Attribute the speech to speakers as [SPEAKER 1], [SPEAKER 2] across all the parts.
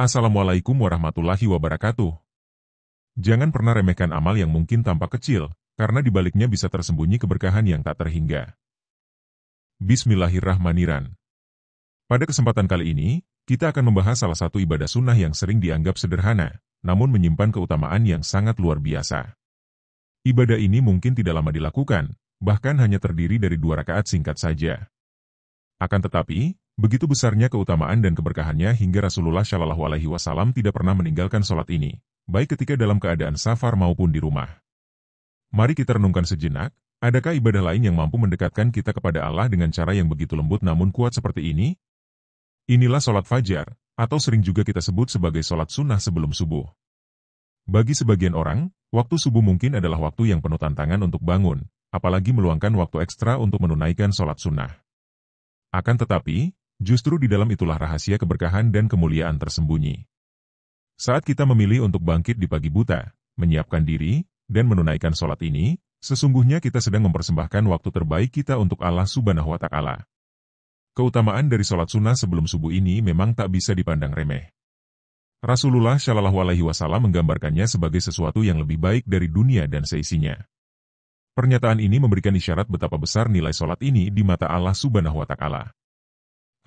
[SPEAKER 1] Assalamualaikum warahmatullahi wabarakatuh. Jangan pernah remehkan amal yang mungkin tampak kecil, karena di baliknya bisa tersembunyi keberkahan yang tak terhingga. Bismillahirrahmanirrahim. Pada kesempatan kali ini, kita akan membahas salah satu ibadah sunnah yang sering dianggap sederhana, namun menyimpan keutamaan yang sangat luar biasa. Ibadah ini mungkin tidak lama dilakukan, bahkan hanya terdiri dari 2 rakaat singkat saja. Akan tetapi, begitu besarnya keutamaan dan keberkahannya hingga Rasulullah Shallallahu Alaihi Wasallam tidak pernah meninggalkan sholat ini, baik ketika dalam keadaan safar maupun di rumah. Mari kita renungkan sejenak, adakah ibadah lain yang mampu mendekatkan kita kepada Allah dengan cara yang begitu lembut namun kuat seperti ini? Inilah sholat fajar, atau sering juga kita sebut sebagai sholat sunnah sebelum subuh. Bagi sebagian orang, waktu subuh mungkin adalah waktu yang penuh tantangan untuk bangun, apalagi meluangkan waktu ekstra untuk menunaikan sholat sunnah. Akan tetapi, justru di dalam itulah rahasia keberkahan dan kemuliaan tersembunyi. Saat kita memilih untuk bangkit di pagi buta, menyiapkan diri, dan menunaikan sholat ini, sesungguhnya kita sedang mempersembahkan waktu terbaik kita untuk Allah Subhanahu wa Ta'ala. Keutamaan dari sholat sunnah sebelum subuh ini memang tak bisa dipandang remeh. Rasulullah Shallallahu Alaihi Wasallam menggambarkannya sebagai sesuatu yang lebih baik dari dunia dan seisinya. Pernyataan ini memberikan isyarat betapa besar nilai sholat ini di mata Allah Subhanahu wa Ta'ala.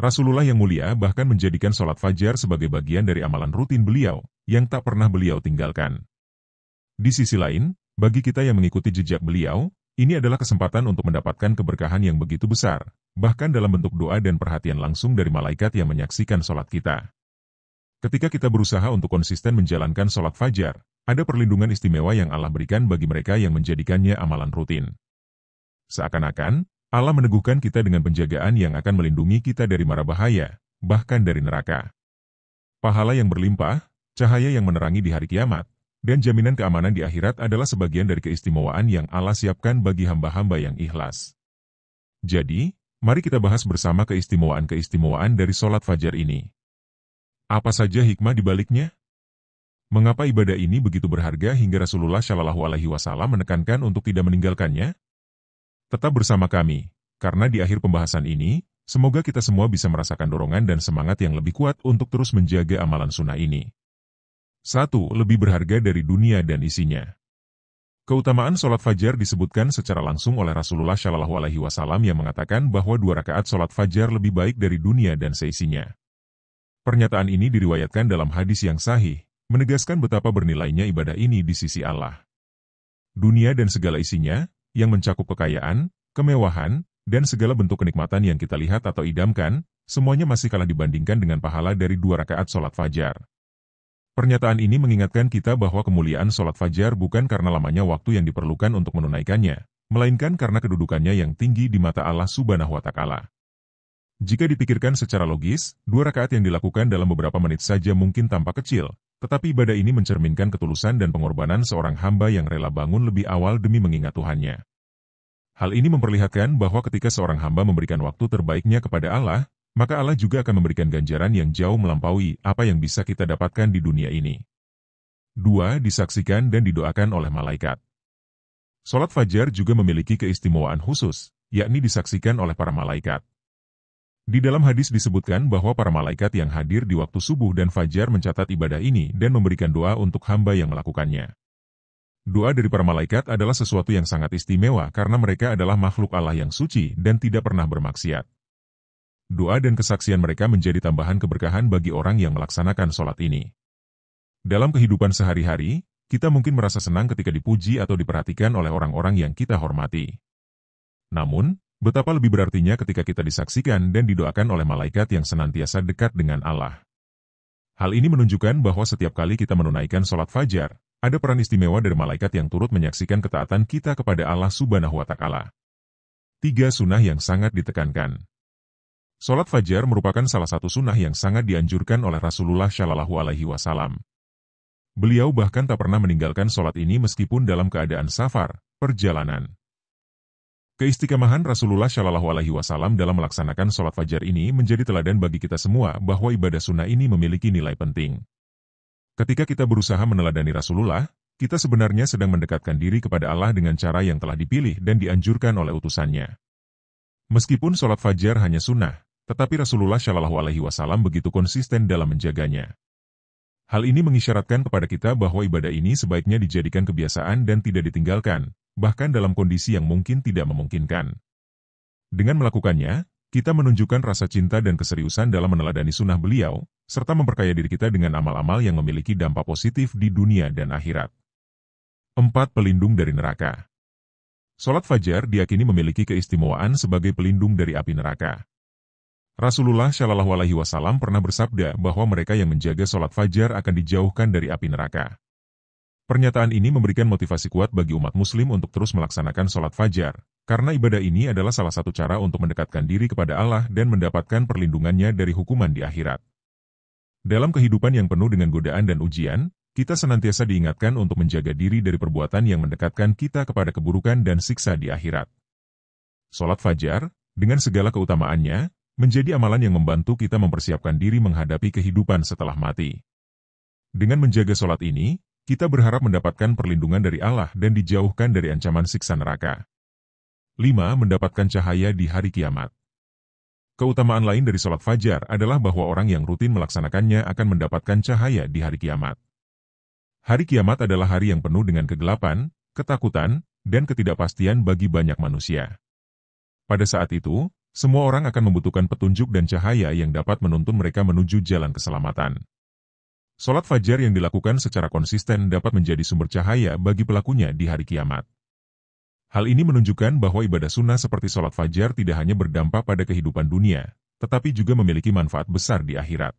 [SPEAKER 1] Rasulullah yang mulia bahkan menjadikan sholat fajar sebagai bagian dari amalan rutin beliau, yang tak pernah beliau tinggalkan. Di sisi lain, bagi kita yang mengikuti jejak beliau, ini adalah kesempatan untuk mendapatkan keberkahan yang begitu besar, bahkan dalam bentuk doa dan perhatian langsung dari malaikat yang menyaksikan sholat kita. Ketika kita berusaha untuk konsisten menjalankan sholat fajar, ada perlindungan istimewa yang Allah berikan bagi mereka yang menjadikannya amalan rutin. Seakan-akan, Allah meneguhkan kita dengan penjagaan yang akan melindungi kita dari mara bahaya, bahkan dari neraka. Pahala yang berlimpah, cahaya yang menerangi di hari kiamat, dan jaminan keamanan di akhirat adalah sebagian dari keistimewaan yang Allah siapkan bagi hamba-hamba yang ikhlas. Jadi, mari kita bahas bersama keistimewaan-keistimewaan dari sholat fajar ini. Apa saja hikmah di baliknya? Mengapa ibadah ini begitu berharga hingga Rasulullah Shallallahu Alaihi Wasallam menekankan untuk tidak meninggalkannya? Tetap bersama kami, karena di akhir pembahasan ini, semoga kita semua bisa merasakan dorongan dan semangat yang lebih kuat untuk terus menjaga amalan sunnah ini. 1. Lebih berharga dari dunia dan isinya. Keutamaan sholat fajar disebutkan secara langsung oleh Rasulullah Shallallahu Alaihi Wasallam yang mengatakan bahwa 2 rakaat sholat fajar lebih baik dari dunia dan seisinya. Pernyataan ini diriwayatkan dalam hadis yang sahih, menegaskan betapa bernilainya ibadah ini di sisi Allah. Dunia dan segala isinya, yang mencakup kekayaan, kemewahan, dan segala bentuk kenikmatan yang kita lihat atau idamkan, semuanya masih kalah dibandingkan dengan pahala dari 2 rakaat sholat fajar. Pernyataan ini mengingatkan kita bahwa kemuliaan sholat fajar bukan karena lamanya waktu yang diperlukan untuk menunaikannya, melainkan karena kedudukannya yang tinggi di mata Allah Subhanahu wa Ta'ala. Jika dipikirkan secara logis, 2 rakaat yang dilakukan dalam beberapa menit saja mungkin tampak kecil, tetapi ibadah ini mencerminkan ketulusan dan pengorbanan seorang hamba yang rela bangun lebih awal demi mengingat Tuhannya. Hal ini memperlihatkan bahwa ketika seorang hamba memberikan waktu terbaiknya kepada Allah, maka Allah juga akan memberikan ganjaran yang jauh melampaui apa yang bisa kita dapatkan di dunia ini. 2. Disaksikan dan didoakan oleh malaikat. Sholat fajar juga memiliki keistimewaan khusus, yakni disaksikan oleh para malaikat. Di dalam hadis disebutkan bahwa para malaikat yang hadir di waktu subuh dan fajar mencatat ibadah ini dan memberikan doa untuk hamba yang melakukannya. Doa dari para malaikat adalah sesuatu yang sangat istimewa karena mereka adalah makhluk Allah yang suci dan tidak pernah bermaksiat. Doa dan kesaksian mereka menjadi tambahan keberkahan bagi orang yang melaksanakan sholat ini. Dalam kehidupan sehari-hari, kita mungkin merasa senang ketika dipuji atau diperhatikan oleh orang-orang yang kita hormati. Namun, betapa lebih berartinya ketika kita disaksikan dan didoakan oleh malaikat yang senantiasa dekat dengan Allah. Hal ini menunjukkan bahwa setiap kali kita menunaikan sholat fajar, ada peran istimewa dari malaikat yang turut menyaksikan ketaatan kita kepada Allah Subhanahu wa Ta'ala. 3. Sunnah yang sangat ditekankan. Sholat fajar merupakan salah satu sunnah yang sangat dianjurkan oleh Rasulullah Shallallahu Alaihi Wasallam. Beliau bahkan tak pernah meninggalkan sholat ini meskipun dalam keadaan safar, perjalanan. Keistiqamahan Rasulullah Shallallahu Alaihi Wasallam dalam melaksanakan sholat fajar ini menjadi teladan bagi kita semua bahwa ibadah sunnah ini memiliki nilai penting. Ketika kita berusaha meneladani Rasulullah, kita sebenarnya sedang mendekatkan diri kepada Allah dengan cara yang telah dipilih dan dianjurkan oleh utusannya. Meskipun sholat fajar hanya sunnah, tetapi Rasulullah Shallallahu Alaihi Wasallam begitu konsisten dalam menjaganya. Hal ini mengisyaratkan kepada kita bahwa ibadah ini sebaiknya dijadikan kebiasaan dan tidak ditinggalkan, bahkan dalam kondisi yang mungkin tidak memungkinkan. Dengan melakukannya, kita menunjukkan rasa cinta dan keseriusan dalam meneladani sunnah beliau, serta memperkaya diri kita dengan amal-amal yang memiliki dampak positif di dunia dan akhirat. 4. Pelindung dari neraka. Salat fajar diyakini memiliki keistimewaan sebagai pelindung dari api neraka. Rasulullah Shallallahu Alaihi Wasallam pernah bersabda bahwa mereka yang menjaga salat fajar akan dijauhkan dari api neraka. Pernyataan ini memberikan motivasi kuat bagi umat muslim untuk terus melaksanakan salat fajar, karena ibadah ini adalah salah satu cara untuk mendekatkan diri kepada Allah dan mendapatkan perlindungannya dari hukuman di akhirat. Dalam kehidupan yang penuh dengan godaan dan ujian, kita senantiasa diingatkan untuk menjaga diri dari perbuatan yang mendekatkan kita kepada keburukan dan siksa di akhirat. Salat fajar, dengan segala keutamaannya, menjadi amalan yang membantu kita mempersiapkan diri menghadapi kehidupan setelah mati. Dengan menjaga salat ini, kita berharap mendapatkan perlindungan dari Allah dan dijauhkan dari ancaman siksa neraka. 5. Mendapatkan cahaya di hari kiamat. Keutamaan lain dari salat fajar adalah bahwa orang yang rutin melaksanakannya akan mendapatkan cahaya di hari kiamat. Hari kiamat adalah hari yang penuh dengan kegelapan, ketakutan, dan ketidakpastian bagi banyak manusia. Pada saat itu, semua orang akan membutuhkan petunjuk dan cahaya yang dapat menuntun mereka menuju jalan keselamatan. Salat fajar yang dilakukan secara konsisten dapat menjadi sumber cahaya bagi pelakunya di hari kiamat. Hal ini menunjukkan bahwa ibadah sunnah seperti salat fajar tidak hanya berdampak pada kehidupan dunia, tetapi juga memiliki manfaat besar di akhirat.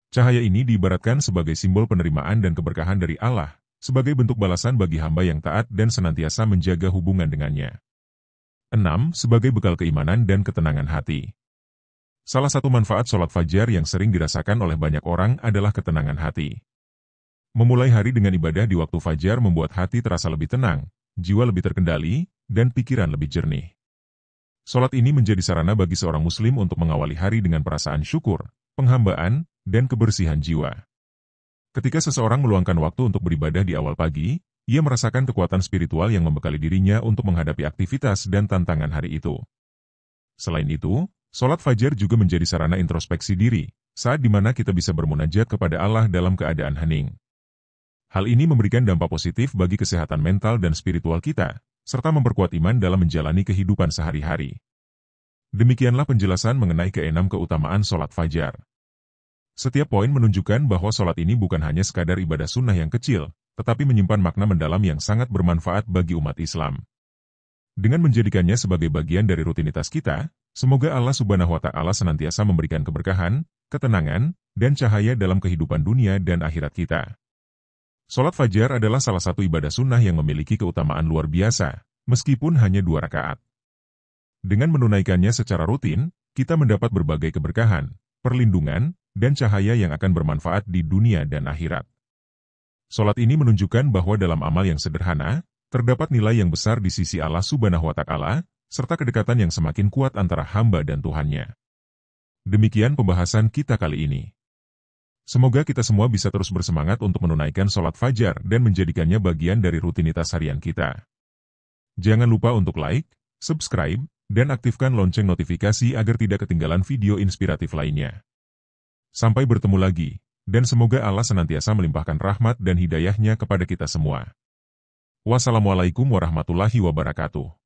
[SPEAKER 1] Cahaya ini diibaratkan sebagai simbol penerimaan dan keberkahan dari Allah, sebagai bentuk balasan bagi hamba yang taat dan senantiasa menjaga hubungan dengannya. 6. Sebagai bekal keimanan dan ketenangan hati. Salah satu manfaat salat fajar yang sering dirasakan oleh banyak orang adalah ketenangan hati. Memulai hari dengan ibadah di waktu fajar membuat hati terasa lebih tenang, jiwa lebih terkendali, dan pikiran lebih jernih. Salat ini menjadi sarana bagi seorang muslim untuk mengawali hari dengan perasaan syukur, penghambaan, dan kebersihan jiwa. Ketika seseorang meluangkan waktu untuk beribadah di awal pagi, ia merasakan kekuatan spiritual yang membekali dirinya untuk menghadapi aktivitas dan tantangan hari itu. Selain itu, salat fajar juga menjadi sarana introspeksi diri, saat di mana kita bisa bermunajat kepada Allah dalam keadaan hening. Hal ini memberikan dampak positif bagi kesehatan mental dan spiritual kita, serta memperkuat iman dalam menjalani kehidupan sehari-hari. Demikianlah penjelasan mengenai keenam keutamaan salat fajar. Setiap poin menunjukkan bahwa salat ini bukan hanya sekadar ibadah sunnah yang kecil, tetapi menyimpan makna mendalam yang sangat bermanfaat bagi umat Islam. Dengan menjadikannya sebagai bagian dari rutinitas kita, semoga Allah Subhanahu wa Ta'ala senantiasa memberikan keberkahan, ketenangan, dan cahaya dalam kehidupan dunia dan akhirat kita. Salat fajar adalah salah satu ibadah sunnah yang memiliki keutamaan luar biasa, meskipun hanya 2 rakaat. Dengan menunaikannya secara rutin, kita mendapat berbagai keberkahan, perlindungan, dan cahaya yang akan bermanfaat di dunia dan akhirat. Salat ini menunjukkan bahwa dalam amal yang sederhana, terdapat nilai yang besar di sisi Allah Subhanahu wa Ta'ala, serta kedekatan yang semakin kuat antara hamba dan Tuhannya. Demikian pembahasan kita kali ini. Semoga kita semua bisa terus bersemangat untuk menunaikan salat fajar dan menjadikannya bagian dari rutinitas harian kita. Jangan lupa untuk like, subscribe, dan aktifkan lonceng notifikasi agar tidak ketinggalan video inspiratif lainnya. Sampai bertemu lagi, dan semoga Allah senantiasa melimpahkan rahmat dan hidayah-Nya kepada kita semua. Wassalamualaikum warahmatullahi wabarakatuh.